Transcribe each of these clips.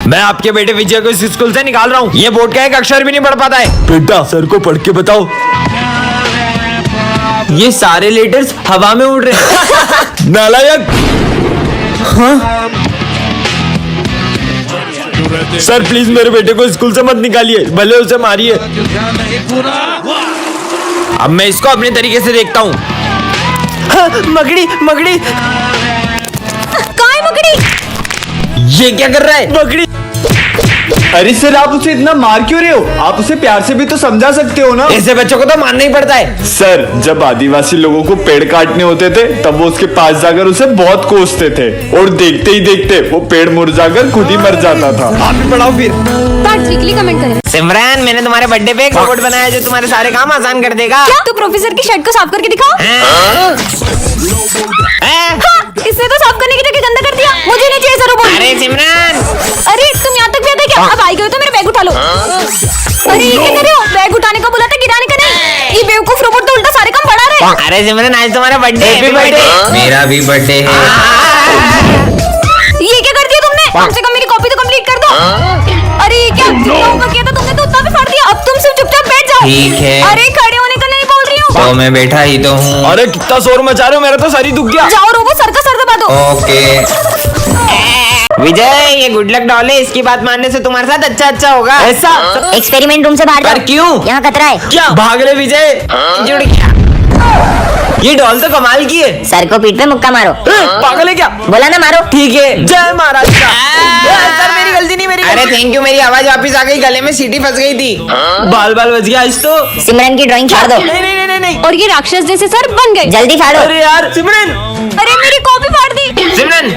मैं आपके बेटे विजय को इस स्कूल से निकाल रहा हूँ। ये बोर्ड का एक अक्षर भी नहीं पढ़ पाता है। बेटा सर को पढ़ के बताओ। ये सारे लेटर्स हवा में उड़ रहे हैं। नालायक। हाँ? सर प्लीज मेरे बेटे को स्कूल से मत निकालिए, भले उसे मारिए। अब मैं इसको अपने तरीके से देखता हूँ। हाँ, मकड़ी मकड़ी। कहाँ है मकड़ी? ये क्या कर रहा है? मकड़ी। अरे सर आप उसे इतना मार क्यों रहे हो? आप उसे प्यार से भी तो समझा सकते हो ना। ऐसे बच्चों को तो मारना ही पड़ता है। सर जब आदिवासी लोगों को पेड़ काटने होते थे तब वो उसके पास जाकर उसे बहुत कोसते थे और देखते ही देखते वो पेड़ मुरझाकर खुद ही मर जाता था। आप भी पढ़ाओ फिर। वीकली कमेंट करें। सिमरन, मैंने तुम्हारे बर्थडे पे एक रोबोट बनाया जो तुम्हारे सारे काम आसान कर देगा। क्या? तो प्रोफेसर की शर्ट को साफ करके दिखाओ। हाँ, इसने तो साफ करने की जगह गंदा कर दिया। मुझे नहीं चाहिए सर रोबोट। अरे सिमरन, अरे तुम यहाँ तक भी आते क्या? अब आई गए तो मेरा बैग उठा लो। अरे ये क्या कर रहे हो? बैग उठाने का बोला था, गिराने का नहीं। ये बेवकूफ रोबोट तो उल्टा सारे काम बढ़ा रहे हैं। अरे सिमरन, आज तुम्हारा बर्थडे है। मेरा भी बर्थडे है। ये क्या कर दिया तुमने? कम से कम मेरी कॉपी तो कंप्लीट कर दो। अरे ये क्या होमवर्क किया था तुमने तो उतना भी फाड़ दिया। अब तुम सिर्फ चुपचाप बैठ जाओ। ठीक है। अरे खड़े होने का नहीं बोल रही हूँ। तो मैं बैठा ही तो हूँ। अरे कितना शोर मचा रहे हो, मेरा तो सर ही दुख गया। जाओ रोबोट सर का सर दबा दो। ओके विजय, ये गुड लक डॉल है। इसकी बात मानने से तुम्हारे साथ अच्छा होगा। ऐसा? एक्सपेरिमेंट रूम से बाहर पर जाओ। क्यों? यहाँ खतरा है। क्या भाग रहे विजय? जुड़ गया। ये डॉल तो कमाल की है। सर को पीठ पे मुक्का मारो। पागल है क्या? बोला ना मारो। ठीक है। जय महाराज का। सर मेरी गलती नहीं, मेरी। अरे थैंक यू, मेरी आवाज वापस आ गई। गले में सीटी फंस गई थी। बाल बाल बच गया आज तो। सिमरन की ड्राइंग फाड़ दो। नहीं नहीं नहीं नहीं। और ये राक्षस जैसे सर बन गए। जल्दी फाड़ो। अरे यार सिमरन। अरे मेरी कॉपी फाड़ दी। सिमरन,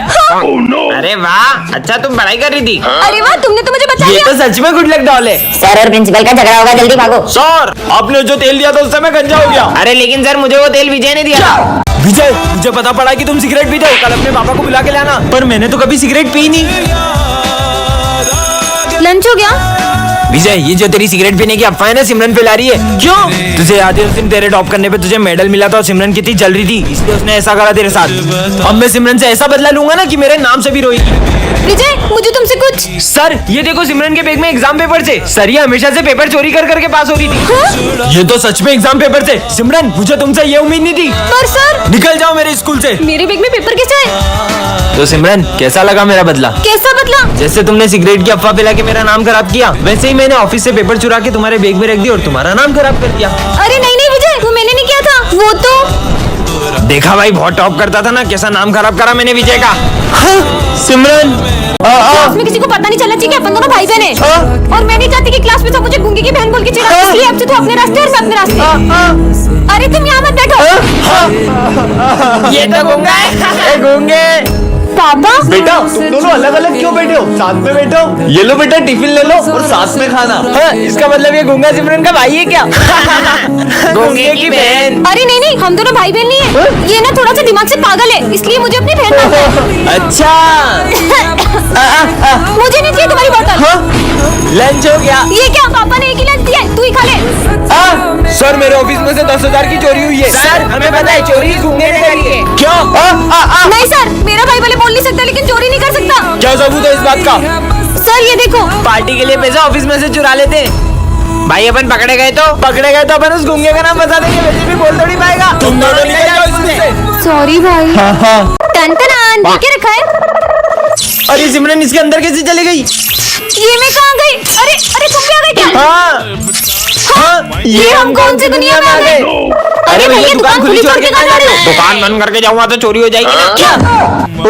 अरे वाह, अच्छा तुम पढ़ाई कर रही थी। अरे वाह, तुमने तो मुझे बचा ये लिया। तो सच में गुड लक डॉल है। सर और प्रिंसिपल का झगड़ा होगा, जल्दी भागो। सर आपने जो तेल दिया था उससे मैं गंजा हो गया। अरे लेकिन सर मुझे वो तेल विजय ने दिया था। विजय मुझे पता पड़ा कि तुम सिगरेट पीते हो, कल अपने पापा को बुला के लाना। पर मैंने तो कभी सिगरेट पी नहीं। लंच हो गया? विजय, ये जो तेरी सिगरेट पीने की अफवाह है ना, सिमरन फैला रही है। क्यों? तुझे याद है उस दिन तेरे टॉप करने पे तुझे मेडल मिला था और सिमरन कितनी जल रही थी, इसलिए उसने ऐसा करा तेरे साथ। अब मैं सिमरन से ऐसा बदला लूंगा ना कि मेरे नाम से भी रोएगी। विजय मुझे तुमसे कुछ। सर ये देखो, सिमरन के बैग में एग्जाम पेपर थे। सर ये हमेशा से पेपर चोरी कर करके पास हो रही थी। हाँ? ये तो सच में एग्जाम पेपर थे। सिमरन मुझे तुमसे ये उम्मीद नहीं थी। पर सर निकल जाओ मेरे स्कूल से। मेरे बैग में पेपर कैसे है? तो सिमरन कैसा लगा मेरा बदला? कैसा बदला? जैसे तुमने सिगरेट की अफवाह फैला के मेरा नाम खराब किया, वैसे ही मैंने ऑफिस से पेपर चुरा के तुम्हारे बैग में रख दिया और तुम्हारा नाम खराब कर दिया। अरे नहीं नहीं विजय, वो मैंने नहीं किया था। वो तो देखा भाई, बहुत टॉप करता था ना, कैसा नाम खराब करा मैंने विजय का। सिमरन क्लास में किसी को पता नहीं चलना चाहिए कि अपन दोनों भाई बहन हैं। और मैं नहीं चाहती कि क्लास में सब मुझे गूंगी की बहन बोल के चिढ़ाए। इसलिए अब से तू अपने रास्ते और मैं अपने रास्ते। अरे तुम यहाँ मत बैठो। ये तो गूंगा है। गूंगे। पापा बेटा तुम दोनों अलग अलग क्यों बैठे हो? साथ में बैठो। ये लो बेटा टिफिन ले लो और साथ में खाना। हाँ, इसका मतलब ये गूंगा सिमरन का भाई है क्या? गूंगे की बहन। अरे नहीं नहीं, हम दोनों भाई बहन नहीं है। ये ना थोड़ा सा दिमाग से पागल है, इसलिए मुझे अपनी बहन मानता है। अच्छा मुझे नहीं चाहिए तुम्हारी बोतल। लंच हो गया। ये क्या? पापा ने एक ही लंच दिया है, तू ही खा ले। सर मेरे ऑफिस में से 10,000 की चोरी हुई है। सर हमें पता है, चोरी गूंगे ने करी है। क्यों? नहीं सर, मेरा भाई भले बोल नहीं सकता लेकिन चोरी नहीं कर सकता। क्या सबूत है इस बात का? सर ये देखो। पार्टी के लिए पैसा ऑफिस में से चुरा लेते हैं। भाई अपन पकड़े गए तो अपन उस गूंगे का नाम बता देंगे, वैसे भी बोल थोड़ी पाएगा। तुम दोनों निकल जाओ इससे। सॉरी भाई। टन टन क्या रखा है? अरे सिमरन इसके अंदर कैसे चली गई? ये मैं कहाँ गई? अरे अरे तुम भी आ गए क्या? हाँ, ये हम कौन सी दुनिया में आ गए? अरे भैया दुकान खुली छोड़ के कहाँ जा रहे हो? हो? दुकान बंद करके जाऊंगा तो चोरी हो जाएगी ना। क्या?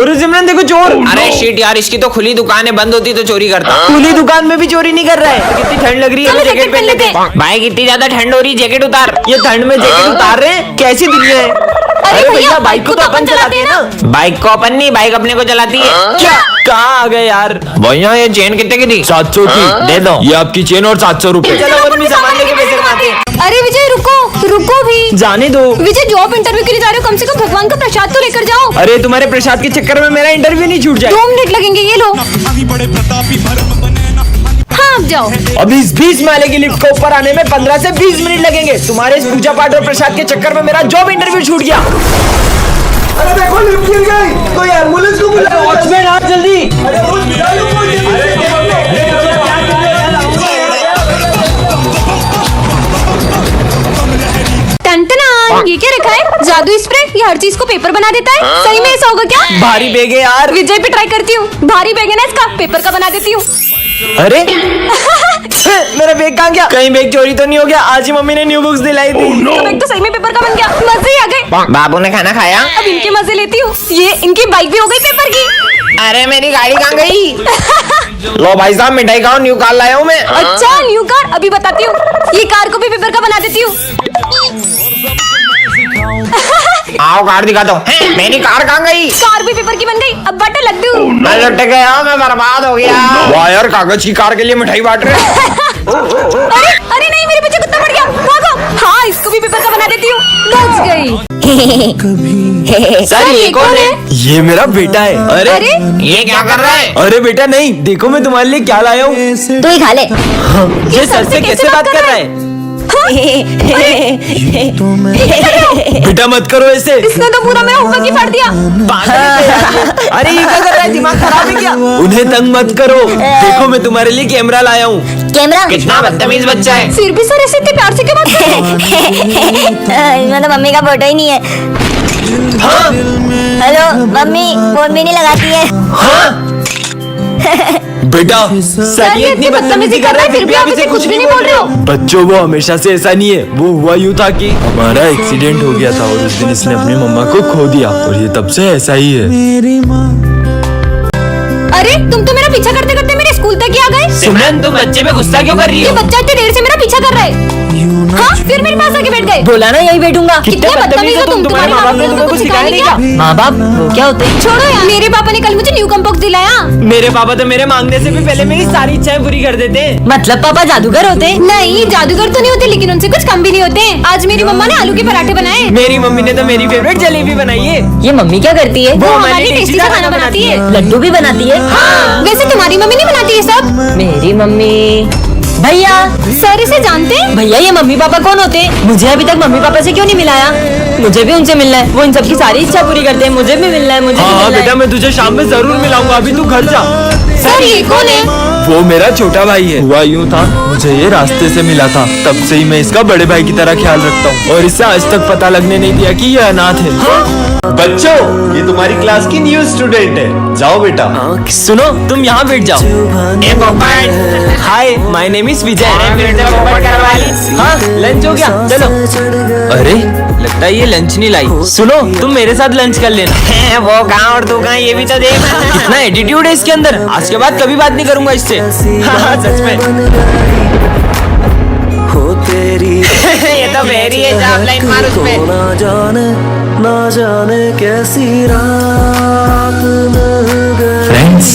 अरे सिमरन देखो चोर। अरे शिट यार, इसकी तो खुली दुकान है, बंद होती तो चोरी करता। खुली दुकान में भी चोरी नहीं कर रहा है। कितनी ठंड लग रही है, चलो जैकेट पहन लेते हैं। भाई कितनी ज्यादा ठंड हो रही है, जैकेट उतार। ये ठंड में जैकेट उतार रहे हैं, कैसी दुनिया है? अरे भैया बाइक को तो अपन चलाते हैं ना। बाइक को अपन नहीं, बाइक अपने को चलाती है। क्या? कहाँ आ गए यार? भैया ये चेन कितने की थी? 700 की। दे दो। ये आपकी चेन और 700 रुपए। चलो अपन भी सामान लेके पैसे कमाते हैं। अरे विजय रुको, रुको भी। जाने दो। विजय जॉब इंटरव्यू के लिए जा रहे हो, कम से कम भगवान का प्रसाद तो लेकर जाओ। अरे तुम्हारे प्रसाद के चक्कर में मेरा इंटरव्यू नहीं छूट जाए। 2 मिनट लगेंगे, ये लो। हाँ अब जाओ। अभी इस 20 माले की लिफ्ट को ऊपर आने में 15 से 20 मिनट लगेंगे। तुम्हारे इस पूजा पाठ और प्रसाद के चक्कर में मेरा जॉब इंटरव्यू छूट गया। अरे देखो लिफ्ट गिर गई, कोई एम्बुलेंस को बुलाओ। वॉचमैन आ जल्दी। अरे ये हर चीज को पेपर बना देता है। सही में ऐसा होगा क्या? भारी बैग है यार। विजय पे ट्राई करती हूँ। भारी बैग है ना इसका, पेपर का बना देती हूँ। अरे मेरा बैग कहाँ गया? कहीं बैग चोरी तो नहीं हो गया? आज ही मम्मी ने न्यू बुक्स दिलाई थी। तो बैग तो सही में पेपर का बन गया। मजे ही आ गए। बाबू ने खाना खाया? अब इनके मजे लेती हूँ। ये इनकी बाइक भी हो गई पेपर की। अरे मेरी गाड़ी कहाँ गई? लो भाई साहब मिठाई खाओ, न्यू कार लाया हूँ मैं। अच्छा न्यू कार, अभी बताती हूँ। ये कार को भी पेपर का बना देती हूँ। आओ कार दिखा दो। मेरी कार कहाँ गई? कार भी पेपर की बन गई। अब बटा लड्डू। मैं लुट गया, मैं बर्बाद हो गया। वाह यार, कागज की कार के लिए मिठाई बांट रहे। अरे अरे नहीं, मेरे पीछे कुत्ता पड़ गया। भागो। हाँ, इसको भी पेपर का बना देती हूँ। बच गई। सर ये कौन है? ये मेरा बेटा है। अरे ये क्या कर रहा है? अरे बेटा नहीं, देखो मैं तुम्हारे लिए क्या लाया हूँ। तू ही खा ले। ये सर से कैसे बात कर रहा है? बेटा मत करो ऐसे। इसने तो पूरा मेरा होमवर्क ही फाड़ दिया। अरे ये क्या कर रहा है? दिमाग खराब है क्या? उन्हें तंग मत करो। देखो मैं तुम्हारे लिए कैमरा लाया हूँ। कैमरा? कितना बदतमीज बच्चा है। फिर भी सर ऐसे इतने प्यार से क्यों बात कर रहे हैं? इसमें तो मम्मी का फोटो ही नहीं है। हाँ? हेलो मम्मी, फोन भी नहीं लगाती है। बेटा सर ये इतनी बदतमीजी कर रहा है, फिर भी आप इसे कुछ नहीं बोल रहे हो। बच्चों वो हमेशा से ऐसा नहीं है। वो हुआ यूँ था कि हमारा एक्सीडेंट हो गया था और उस दिन इसने अपनी मम्मा को खो दिया और ये तब से ऐसा ही है। अरे तुम तो मेरा पीछा करते करते मेरे स्कूल तक ही आ गए। सिमरन तुम बच्चे पे गुस्सा क्यों कर रही ये हो? बच्चा इतनी देर से मेरा पीछा कर रहा है। हाँ, फिर मेरे पास आके बैठ गए। बोला ना यही बैठूंगा। कितने बदतमीज हो तुम। तुम्हारे माँ बाप ने तुमको कुछ सिखाया नहीं क्या? माँ बाप वो क्या होते हैं? छोड़ो यार। मेरे पापा ने कल मुझे न्यू कॉम्बॉक्स दिलाया। मेरे पापा तो मेरे मांगने से भी पहले मेरी सारी इच्छाएं पूरी कर देते हैं। मतलब पापा जादूगर होते हैं? नहीं, जादूगर तो नहीं होते, लेकिन उनसे कुछ कम भी नहीं होते। आज मेरी मम्मा ने आलू के पराठे बनाए। मेरी मम्मी ने तो मेरी फेवरेट जलेबी बनाई है। ये मम्मी क्या करती है? वो हमारे लिए टेस्टी सा खाना बनाती है। लड्डू भी बनाती है? हाँ, वैसे तुम्हारी मम्मी नहीं बनाती ये सब? मेरी मम्मी। भैया, सर इसे जानते हैं? भैया ये मम्मी पापा कौन होते हैं? मुझे अभी तक मम्मी पापा से क्यों नहीं मिलाया? मुझे भी उनसे मिलना है। वो इन सबकी सारी इच्छा पूरी करते हैं। मुझे भी मिलना है। मुझे भी हाँ मिलना बेटा है। मैं तुझे शाम में जरूर मिलाऊंगा, अभी तू घर जा। सर ये कौन है? वो मेरा छोटा भाई है। हुआ यूँ था, मुझे ये रास्ते से मिला था, तब से ही मैं इसका बड़े भाई की तरह ख्याल रखता हूँ और इससे आज तक पता लगने नहीं दिया कि ये अनाथ है। बच्चों ये तुम्हारी क्लास की न्यू स्टूडेंट है। जाओ बेटा। सुनो तुम यहाँ बैठ जाओ। हाय माय नेम इज विजय। हाँ लंच हो गया, चलो। अरे लगता है ये लंच नहीं लाई। सुनो तुम मेरे साथ लंच कर लेना। वो कहाँ और तू कहाँ, ये भी तो देख। कितना एटीट्यूड है इसके अंदर। आज के बाद कभी बात नहीं करूंगा इससे। हाँ सच में। ये तो वेरी है, जा लाइन मार उस पे। ना जाने कैसी रात मिल गई। फ्रेंड्स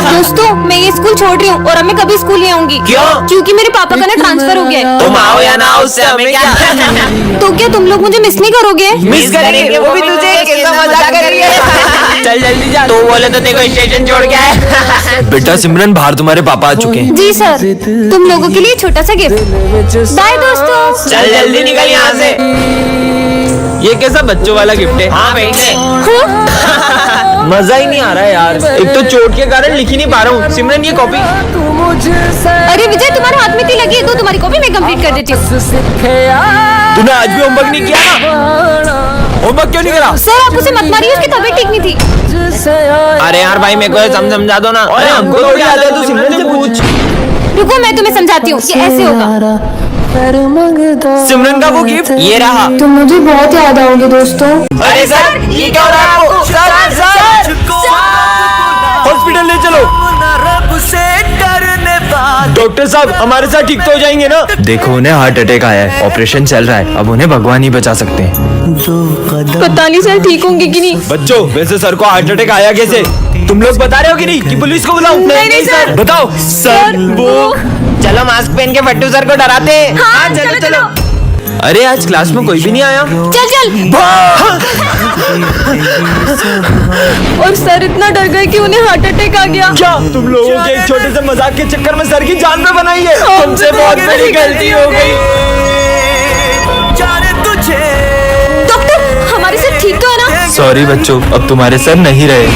दोस्तों मैं ये स्कूल छोड़ रही हूँ और अब मैं कभी स्कूल नहीं आऊंगी। क्यों? क्योंकि मेरे पापा का ना ट्रांसफर हो गया है। तुम आओ या ना आओ उससे हमें क्या। तो क्या तुम लोग मुझे मिस नहीं करोगे? मिस करेंगे, वो भी तुझे कैसा मजाक कर रही है। चल जल्दी जा। तो बोले तो देखो स्टेशन छोड़ के आए। बेटा सिमरन बाहर तुम्हारे पापा आ चुके हैं। जी सर, तुम लोगों के लिए छोटा सा गिफ्ट। बाय दोस्तों। चल जल्दी निकल यहाँ से। ये कैसा बच्चों वाला गिफ्ट है? हाँ बेटे। मजा ही नहीं आ रहा है यार। एक तो चोट के कारण लिख ही नहीं पा रहा हूँ। सिमरन ये कॉपी। अरे विजय तुम्हारे हाथ में इतनी लगी है तो तुम्हारी कॉपी मैं कंप्लीट कर देती हूँ। तूने आज भी होमवर्क नहीं किया ना? होमवर्क क्यों नहीं करा? सर आप उसे मत मारिए, उसकी तबीयत ठीक नहीं थी। अरे यार भाई मेरे को समझा दो ना। अरे हमको थोड़ी आता है, तू सिमरन से पूछ। रुको मैं तुम्हें समझाती हूँ, ये ऐसे होगा। सिमरन का वो गिफ्ट ये रहा। तुम मुझे बहुत याद आओगे दोस्तों। अरे सर ये क्या हो रहा है आपको? सर हॉस्पिटल ले चलो। डॉक्टर साहब हमारे साथ ठीक तो हो जाएंगे ना? देखो उन्हें हार्ट अटैक आया है, ऑपरेशन चल रहा है, अब उन्हें भगवान ही बचा सकते हैं। पता नहीं सर ठीक होंगे कि नहीं। बच्चों वैसे सर को हार्ट अटैक आया कैसे? तुम लोग बता रहे हो कि नहीं कि पुलिस को बुलाऊं? नहीं सर। बताओ सर वो। चलो मास्क पहन के फट्टू सर को डराते हैं। हाँ, चलो। अरे आज क्लास में कोई भी नहीं आया। चल। और सर इतना डर गए कि उन्हें हार्ट अटैक आ गया। क्या तुम लोगों के एक छोटे से मजाक के चक्कर में सर की जान पे बनाई है? तुमसे बहुत बड़ी गलती हो गई। डॉक्टर हमारे सर ठीक तो है ना? सॉरी बच्चों, अब तुम्हारे सर नहीं रहे।